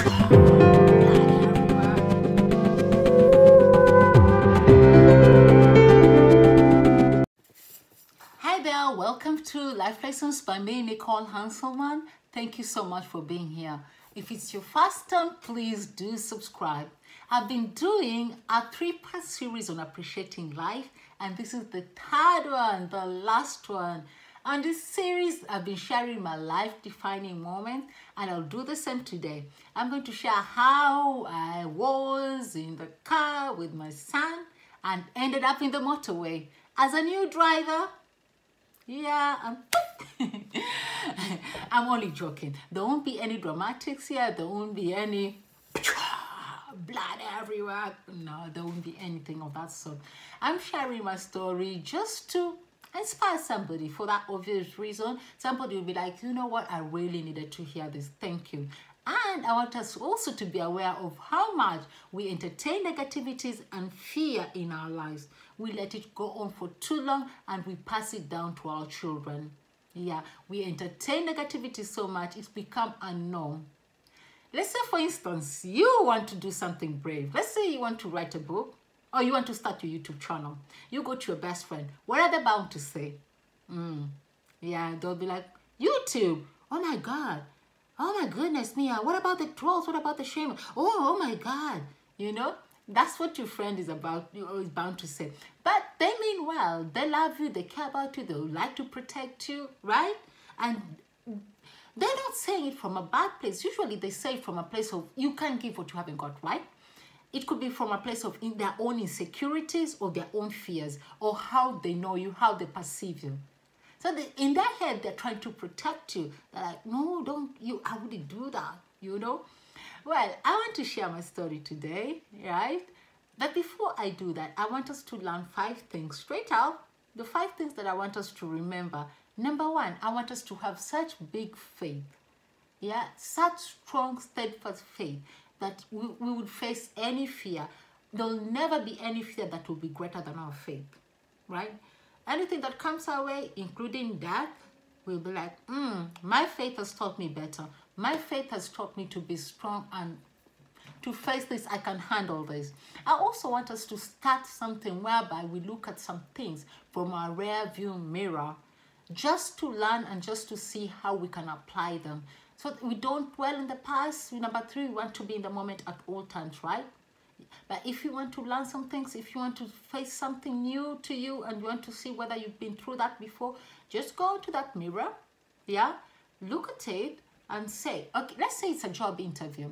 Hi there, welcome to Life Lessons by me, Nicole Hanselman. Thank you so much for being here. If it's your first time, please do subscribe. I've been doing a 3-part series on appreciating life, and this is the third one, the last one. On this series, I've been sharing my life-defining moments, and I'll do the same today. I'm going to share how I was in the car with my son and ended up in the motorway. As a new driver, yeah, I'm only joking. There won't be any dramatics here. There won't be any blood everywhere. No, there won't be anything of that sort. I'm sharing my story just to inspire somebody for that obvious reason. Somebody will be like, you know what, I really needed to hear this. Thank you. And I want us also to be aware of how much we entertain negativities and fear in our lives. We let it go on for too long and we pass it down to our children. Yeah, we entertain negativity so much, it's become a norm. Let's say, for instance, you want to do something brave. Let's say you want to write a book or you want to start your YouTube channel. You go to your best friend. What are they bound to say? Yeah, they'll be like, YouTube, oh my God. Oh my goodness, Mia, what about the trolls? What about the shame? Oh my God. You know, that's what your friend is about, is bound to say. But they mean well. They love you. They care about you. They would like to protect you, right? And they're not saying it from a bad place. Usually they say it from a place of you can't give what you haven't got, right? It could be from a place of in their own insecurities or their own fears or how they know you, how they perceive you. So in their head, they're trying to protect you. They're like, no, don't you, I wouldn't do that, you know? Well, I want to share my story today, right? But before I do that, I want us to learn 5 things straight out. The 5 things that I want us to remember. Number 1, I want us to have such big faith. Yeah, such strong, steadfast faith that we would face any fear. There'll never be any fear that will be greater than our faith, right? Anything that comes our way, including death, we'll be like, my faith has taught me better. My faith has taught me to be strong and to face this, I can handle this. I also want us to start something whereby we look at some things from our rear view mirror just to learn and just to see how we can apply them. So we don't dwell in the past. Number 3, we want to be in the moment at all times, right? But if you want to learn some things, if you want to face something new to you and you want to see whether you've been through that before, just go to that mirror, yeah, look at it and say, okay, let's say it's a job interview.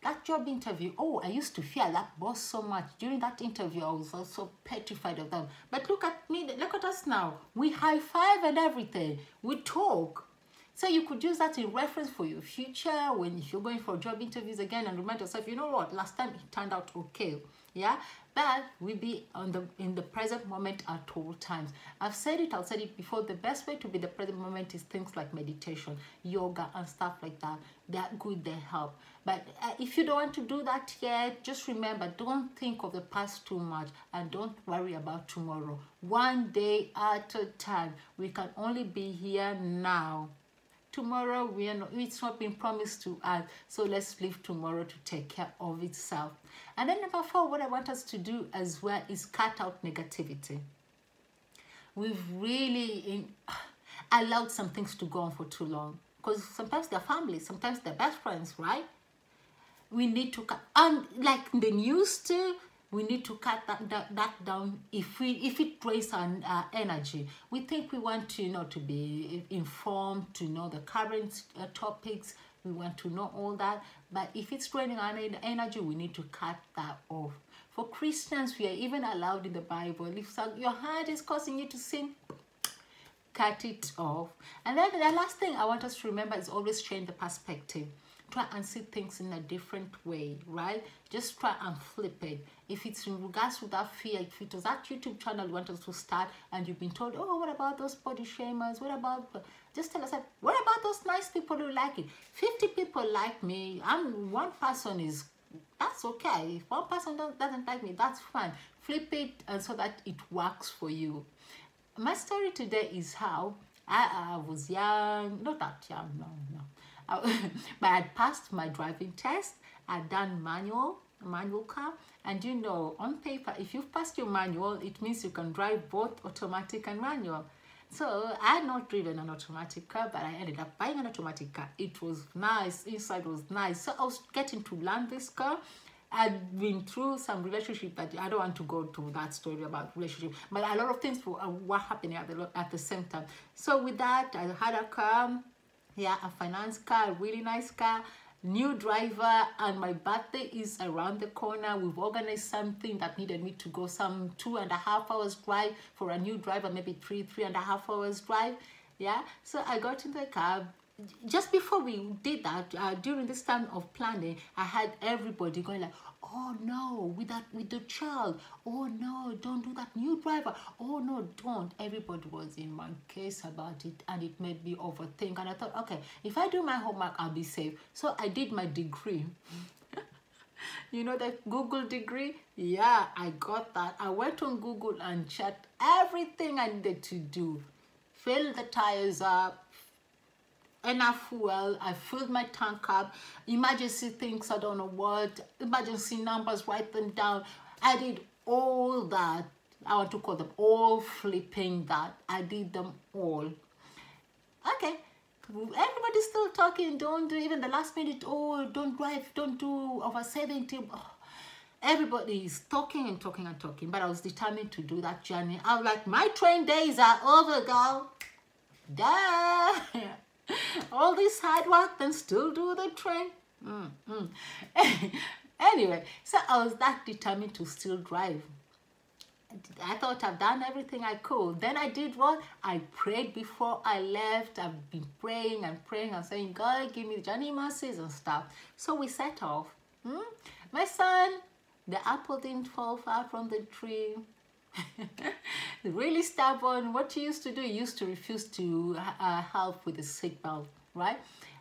That job interview, oh, I used to fear that boss so much. During that interview, I was also petrified of them. But look at me, look at us now. We high five and everything. We talk. So you could use that in reference for your future when if you're going for job interviews again and remind yourself, you know what, last time it turned out okay. Yeah, but we be in the present moment at all times. I've said it, I'll say it before. The best way to be the present moment is things like meditation, yoga, and stuff like that. They're good, they help. But if you don't want to do that yet, just remember, don't think of the past too much and don't worry about tomorrow. One day at a time. We can only be here now. Tomorrow, it's not been promised to us, so let's leave tomorrow to take care of itself. And then number 4, what I want us to do as well is cut out negativity. We've really allowed some things to go on for too long because sometimes they're family, sometimes they're best friends, right? We need to cut, and like the news too, we need to cut that down if it drains our energy. We think we want to, to be informed, to know the current topics. We want to know all that. But if it's draining our energy, we need to cut that off. For Christians, we are even allowed in the Bible. If your heart is causing you to sin, cut it off. And then the last thing I want us to remember is always change the perspective. Try and see things in a different way, right? Just try and flip it. If it's in regards to that fear, if it was that YouTube channel you want us to start and you've been told, oh, what about those body shamers? What about, just tell us, what about those nice people who like it? 50 people like me, one person is, that's okay. If one person doesn't like me, that's fine. Flip it and so that it works for you. My story today is how I was young, not that young, no. But I passed my driving test. I'd done manual car, and you know, on paper, if you've passed your manual, it means you can drive both automatic and manual. So I had not driven an automatic car, but I ended up buying an automatic car. It was nice, inside was nice. So I was getting to learn this car. I'd been through some relationship, but I don't want to go to that story about relationship. But a lot of things were happening at the same time. So with that, I had a car, yeah, a finance car, a really nice car, new driver, and my birthday is around the corner. We've organized something that needed me to go some 2.5 hours drive for a new driver, maybe 3.5 hours drive. Yeah, so I got in the car. Just before we did that, during this time of planning, I had everybody going like, oh no, with the child, oh no, don't do that, new driver, oh no, don't. Everybody was in my case about it, and it made me overthink. And I thought, okay, if I do my homework, I'll be safe. So I did my degree. You know the Google degree? Yeah, I got that. I went on Google and checked everything I needed to do. Fill the tires up, enough fuel, I filled my tank up, emergency things, I don't know what, emergency numbers, write them down. I did all that. I want to call them all flipping that. I did them all. Okay, everybody's still talking, don't do even the last minute, oh, don't drive, don't do over 70. Oh, everybody is talking and talking and talking, but I was determined to do that journey. I was like, my train days are over, girl. Duh. All this hard work, then still do the train. Anyway, so I was that determined to still drive. I thought I've done everything I could. Then I did what? I prayed before I left. I've been praying and praying and saying, God, give me journey mercies and stuff. So we set off. My son, the apple didn't fall far from the tree. Really stubborn. What he used to do, he used to refuse to help with the seatbelt, right?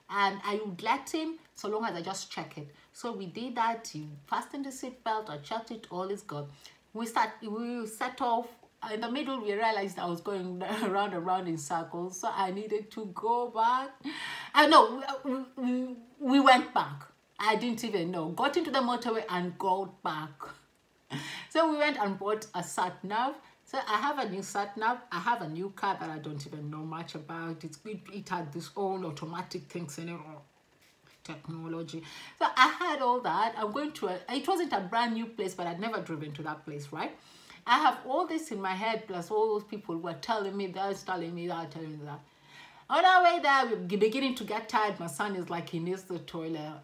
And I would let him so long as I just check it. So we did that. He fastened the seatbelt, I checked it, all is good. We set off. In the middle, we realized I was going around and around in circles, so I needed to go back. We went back. I didn't even know. Got into the motorway and got back. So we went and bought a sat nav. So I have a new sat nav. I have a new car that I don't even know much about. It had this own automatic things in it, technology. So I had all that. I'm going to it wasn't a brand new place, but I'd never driven to that place, right? I have all this in my head, plus all those people who are telling me that, telling me that, telling me that. On our way there, we're beginning to get tired. My son is like, he needs the toilet.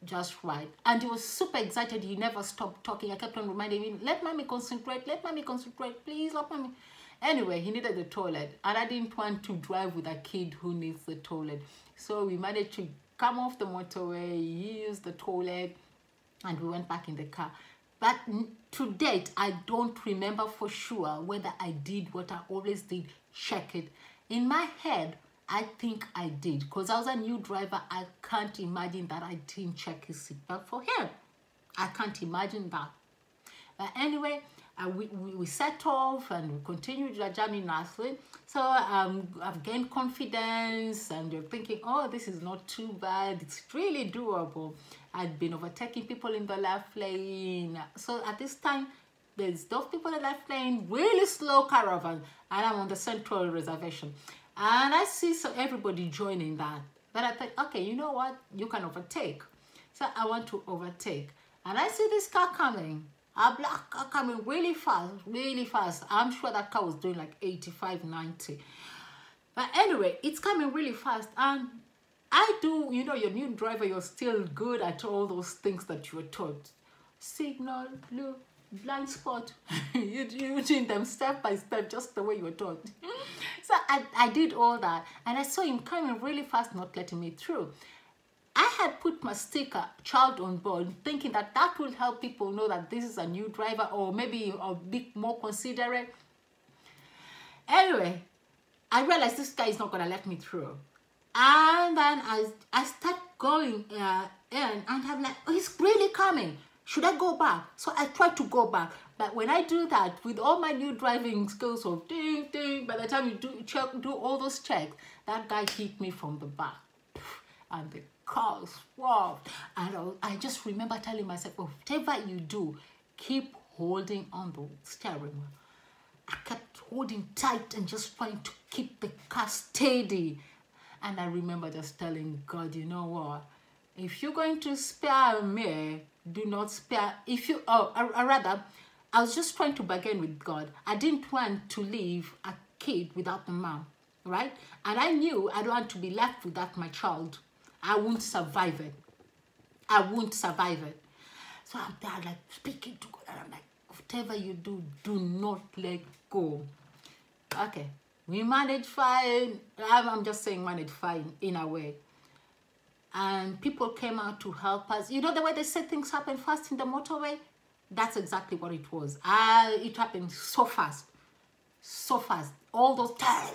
Just right. And he was super excited. He never stopped talking. I kept on reminding him, let mommy concentrate, please, let mommy. Anyway, he needed the toilet, and I didn't want to drive with a kid who needs the toilet. So we managed to come off the motorway, he used the toilet, and we went back in the car. But to date, I don't remember for sure whether I did what I always did, check it. In my head, I think I did, because I was a new driver. I can't imagine that I didn't check his seatbelt for him. I can't imagine that. But anyway, we set off and we continued the journey nicely. So I've gained confidence, and you're thinking, oh, this is not too bad. It's really doable. I'd been overtaking people in the left lane. So at this time, there's those people in the left lane, really slow caravan, and I'm on the central reservation. And I see everybody joining that. But I thought, okay, you know what? You can overtake. So I want to overtake. And I see this car coming. A black car coming really fast, really fast. I'm sure that car was doing like 85, 90. But anyway, it's coming really fast. And I do, you know, you're a new driver, you're still good at all those things that you were taught. Signal, look, blind spot. you doing them step by step, just the way you were taught. So I did all that, and I saw him coming really fast, not letting me through. I had put my sticker, child on board, thinking that that will help people know that this is a new driver, or maybe a bit more considerate. Anyway, I realized this guy is not going to let me through. And then I start going in, and I'm like, oh, he's really coming. Should I go back? So I tried to go back. But when I do that, with all my new driving skills of ding, ding, by the time you do all those checks, that guy hit me from the back. and the car swerved. And I just remember telling myself, whatever you do, keep holding on the steering wheel. I kept holding tight and just trying to keep the car steady. And I remember just telling God, you know what? If you're going to spare me, do not spare. If you, rather, I was just trying to bargain with God. I didn't want to leave a kid without the mom, right? And I knew I don't want to be left without my child. I won't survive it. I won't survive it. So I'm there like speaking to God, and I'm like, whatever you do, do not let go. Okay, we managed fine. I'm just saying managed fine in a way. And people came out to help us. You know the way they say things happen fast in the motorway? That's exactly what it was. It happened so fast. So fast. All those times.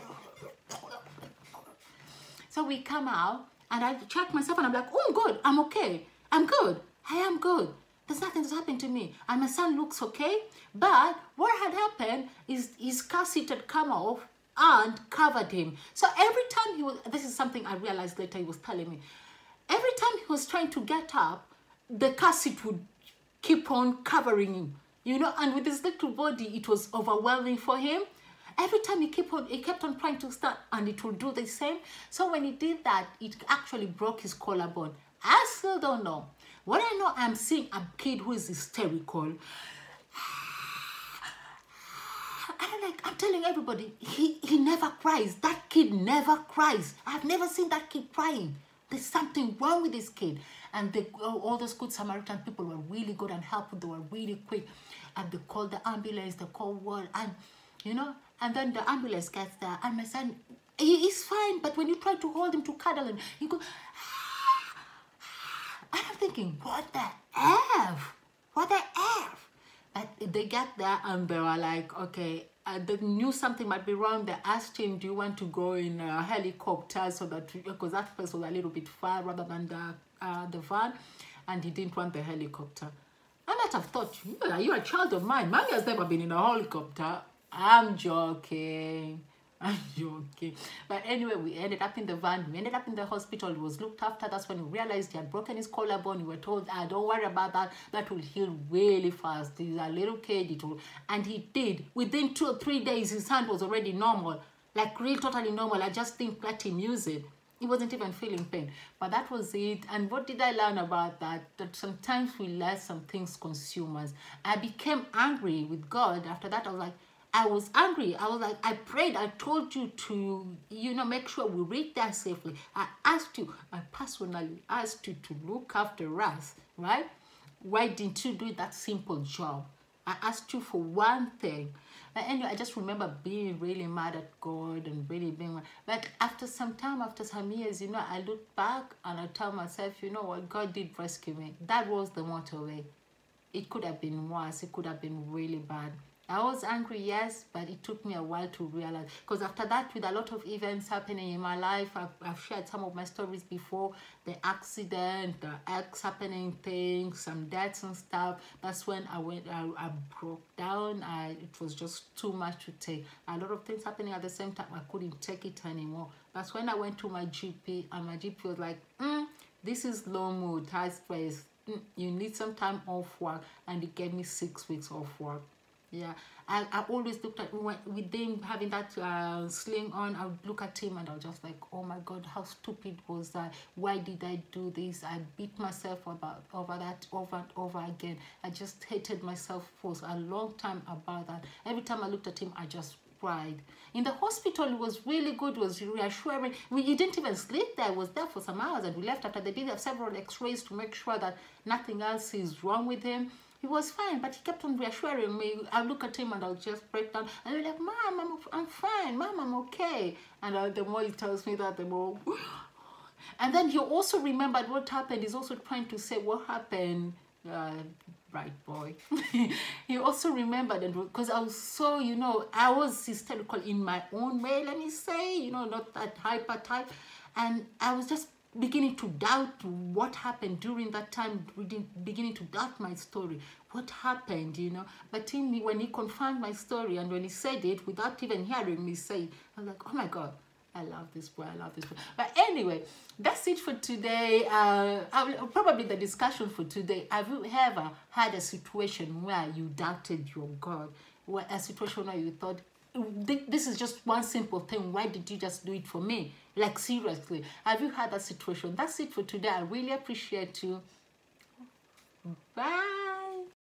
So we come out and I check myself and I'm like, oh, I'm good. I'm okay. I'm good. I am good. There's nothing that's happened to me. And my son looks okay. But what had happened is his car seat had come off and covered him. So every time he was, this is something I realized later he was telling me. Every time he was trying to get up, the car seat would keep on covering him, you know, and with his little body, it was overwhelming for him. Every time he kept on trying to start, and it would do the same. So when he did that, it actually broke his collarbone. I still don't know. What I know, I'm seeing a kid who is hysterical. And I'm telling everybody, he never cries. That kid never cries. I've never seen that kid crying. There's something wrong with this kid. And all those good Samaritan people were really good and helpful. They were really quick. And they called the ambulance, they called what, and you know, and then the ambulance gets there. And my son, he is fine. But when you try to hold him, to cuddle him, he goes, and I'm thinking, what the F? What the F? But they get there and they were like, okay, they knew something might be wrong. They asked him, do you want to go in a helicopter, so that, because that place was a little bit far rather than the van, and he didn't want the helicopter. I might have thought, you're a child of mine. Mommy has never been in a helicopter. I'm joking. I'm joking. But anyway, we ended up in the van. We ended up in the hospital. He was looked after. That's when we realized he had broken his collarbone. We were told, don't worry about that. That will heal really fast. He's a little kid. It will. And he did. Within 2 or 3 days, his hand was already normal. Like real totally normal. I just didn't let him use it. He wasn't even feeling pain. But that was it. And what did I learn about that? That sometimes we let some things consume us. I became angry with God. After that, I was angry. I was like, I prayed. I told you to, make sure we reach there safely. I personally asked you to look after us, right? Why didn't you do that simple job? I asked you for one thing. And anyway, I just remember being really mad at God and really being mad. But after some time, after some years, I look back and I tell myself, you know what, God did rescue me. That was the motorway. It could have been worse. It could have been really bad. I was angry, yes, but it took me a while to realize. Because after that, with a lot of events happening in my life, I've shared some of my stories before. The accident, the ex-happening things, some deaths and stuff. That's when I broke down. It was just too much to take. A lot of things happening at the same time. I couldn't take it anymore. That's when I went to my GP, and my GP was like, this is low mood, high stress. You need some time off work. And he gave me 6 weeks off work. Yeah, I always looked at, with him having that sling on, I would look at him and I was just like, oh my God, how stupid was that? Why did I do this? I beat myself over that over and over again. I just hated myself for a long time about that. Every time I looked at him, I just cried. In the hospital, it was really good. It was reassuring. He didn't even sleep there. I was there for some hours and we left after they did several x-rays to make sure that nothing else is wrong with him. He was fine, but he kept on reassuring me. I look at him and I'll just break down. And I'll be like, Mom, I'm fine. Mom, I'm okay. And the more he tells me that, the more... And then he also remembered what happened. He's also trying to say what happened. Right, boy. He also remembered, and because I was so, I was hysterical in my own way, let me say, not that hyper type. And I was just beginning to doubt what happened during that time, beginning to doubt my story. What happened, But when he confirmed my story and when he said it without even hearing me say it, I was like, oh my God, I love this boy. I love this boy. But anyway, that's it for today. Probably the discussion for today. Have you ever had a situation where you doubted your God? Where a situation where you thought, this is just one simple thing. Why did you just do it for me? Like, seriously. Have you had that situation? That's it for today. I really appreciate you. Bye.